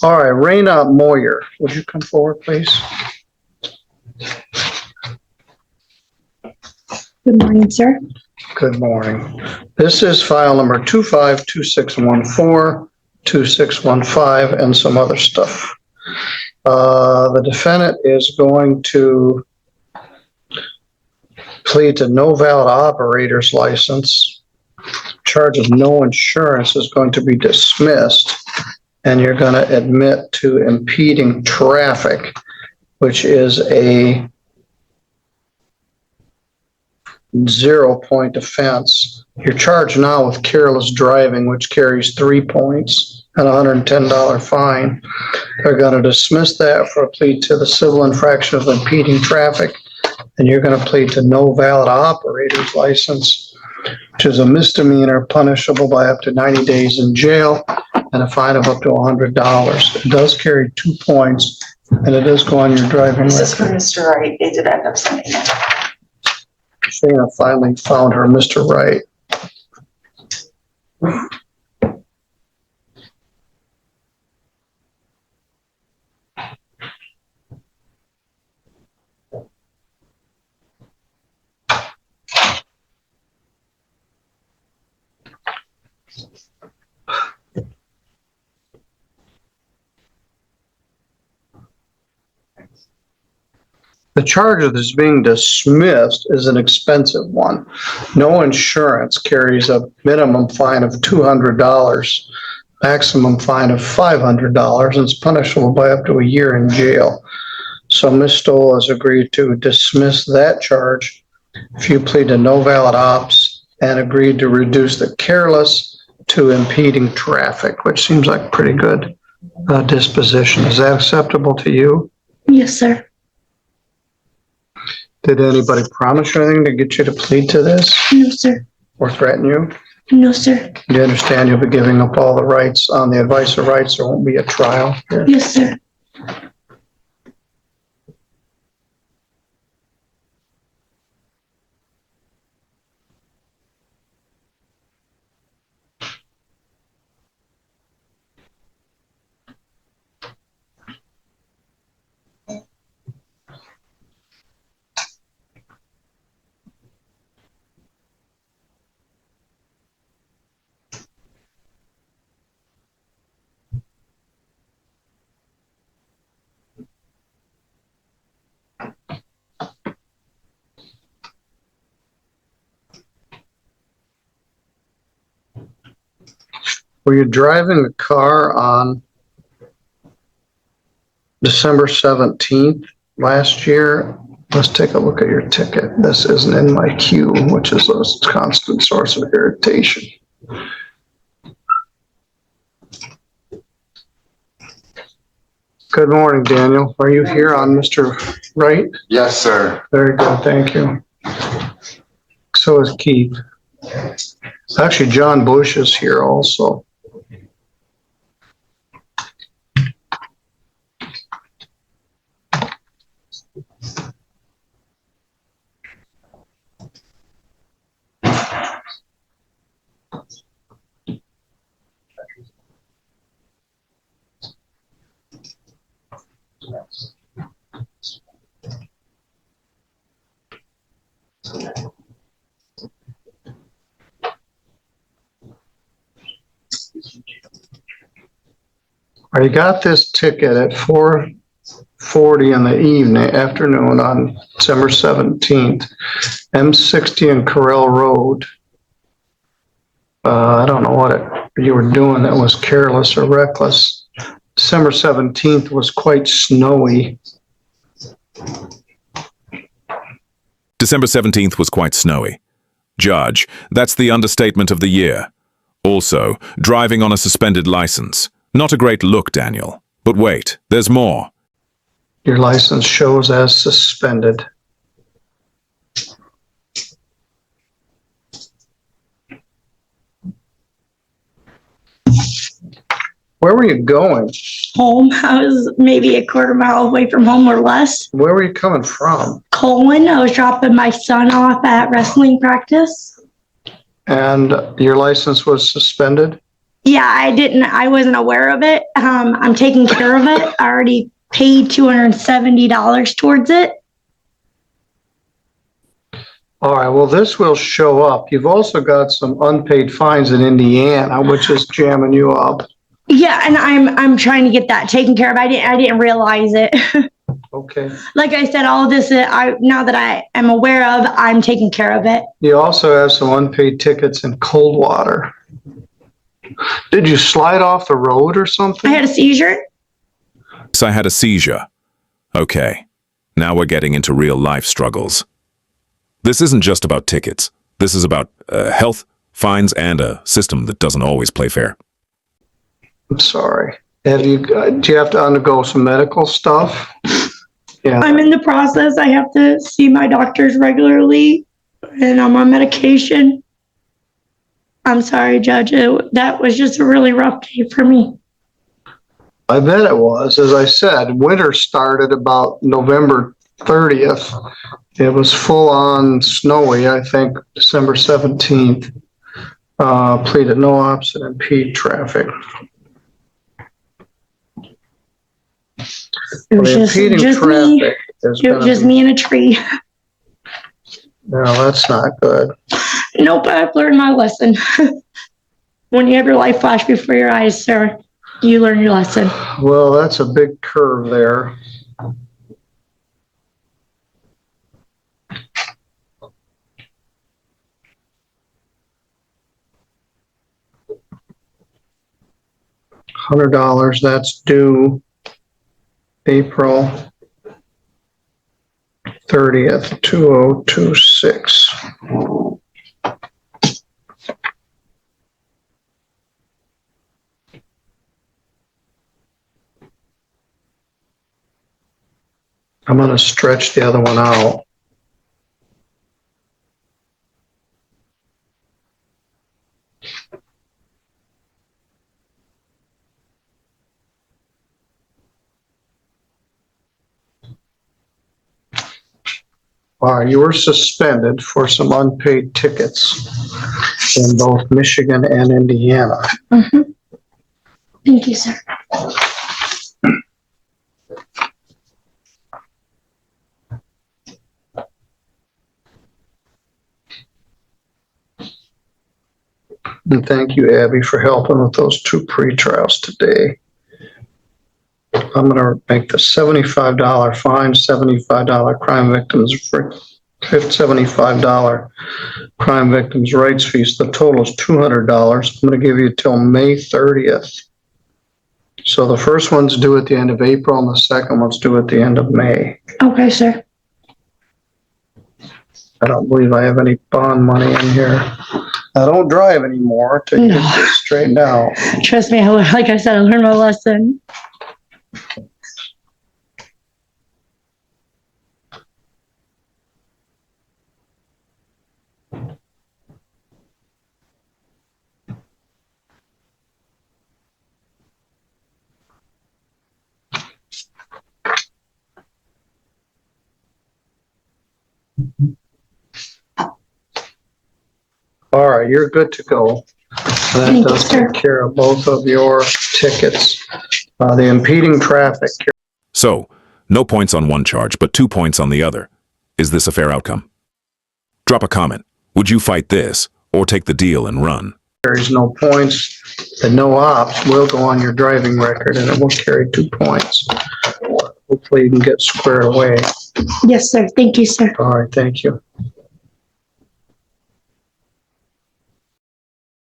All right, Raina Moyer, would you come forward, please? Good morning, sir. Good morning. This is file number 252614, 2615, and some other stuff. The defendant is going to plead to no valid operator's license. Charge of no insurance is going to be dismissed, and you're going to admit to impeding traffic, which is a 0-point offense. You're charged now with careless driving, which carries 3 points and a $110 fine. They're going to dismiss that for a plea to the civil infraction of impeding traffic, and you're going to plead to no valid operator's license, which is a misdemeanor punishable by up to 90 days in jail and a fine of up to $100. It does carry 2 points, and it does go on your driving This is for record. Mr. Wright. They did end up sending it. Shayna finally found her Mr. Right. The charge that is being dismissed is an expensive one. No insurance carries a minimum fine of $200, maximum fine of $500, and it's punishable by up to a year in jail. So Ms. Stoll has agreed to dismiss that charge if you plead to no valid ops and agreed to reduce the careless to impeding traffic, which seems like pretty good disposition. Is that acceptable to you? Yes, sir. Did anybody promise you anything to get you to plead to this No, sir. or threaten you? No, sir. Do you understand you'll be giving up all the rights on the advice of rights? There won't be a trial here. Yes, sir. Were you driving the car on December 17th last year? Let's take a look at your ticket. This isn't in my queue, which is a constant source of irritation. Good morning, Daniel. Are you here on Mr. Wright? Yes, sir. Very good, thank you. So is Keith. Actually, John Bush is here also. I got this ticket at 4:40 in the afternoon on December 17th, M60 and Corral Road. I don't know what you were doing that was careless or reckless. December 17th was quite snowy. December 17th was quite snowy. Judge, that's the understatement of the year. Also, driving on a suspended license. Not a great look, Daniel. But wait, there's more. Your license shows as suspended. Where were you going? Home. I was maybe a quarter mile away from home or less. Where were you coming from? Colin, I was dropping my son off at wrestling practice. And your license was suspended? Yeah, I wasn't aware of it. I'm taking care of it. I already paid $270 towards it. All right, well, this will show up. You've also got some unpaid fines in Indiana, which is jamming you up. Yeah, and I'm trying to get that taken care of. I didn't realize it. Okay. Like I said, all of this, now that I am aware of, I'm taking care of it. You also have some unpaid tickets in Coldwater. Did you slide off the road or something? I had a seizure. So I had a seizure. Okay, now we're getting into real life struggles. This isn't just about tickets. This is about health, fines, and a system that doesn't always play fair. I'm sorry. Do you have to undergo some medical stuff? Yeah. I'm in the process. I have to see my doctors regularly, and I'm on medication. I'm sorry, Judge. That was just a really rough day for me. I bet it was. As I said, winter started about November 30th. It was full on snowy, I think, December 17th. Pleaded no ops and impede traffic. It was The just impeding me. traffic is It was gonna just be- me in a tree. No, that's not good. Nope, I've learned my lesson. When you have your life flash before your eyes, sir, you learn your lesson. Well, that's a big curve there. $100, that's due April 30th, 2026. I'm going to stretch the other one out. All right, you were suspended for some unpaid tickets in both Michigan and Indiana. Thank you, sir. And thank you, Abby, for helping with those two pre-trials today. I'm going to make the $75 fine, $75 crime victims, $75 crime victims rights fees. The total is $200. I'm going to give you till May 30th. So the first one's due at the end of April and the second one's due at the end of May. Okay, sir. I don't believe I have any bond money in here. I don't drive anymore to No. get this straightened out. Trust me, like I said, I learned my lesson. All right, you're good to go. That Thank you, does sir. take care of both of your tickets. The impeding traffic. So, no points on one charge, but 2 points on the other. Is this a fair outcome? Drop a comment. Would you fight this, or take the deal and run? Carries no points. The no ops will go on your driving record and it will carry 2 points. Hopefully you can get squared away. Yes, sir. Thank you, sir. All right, thank you.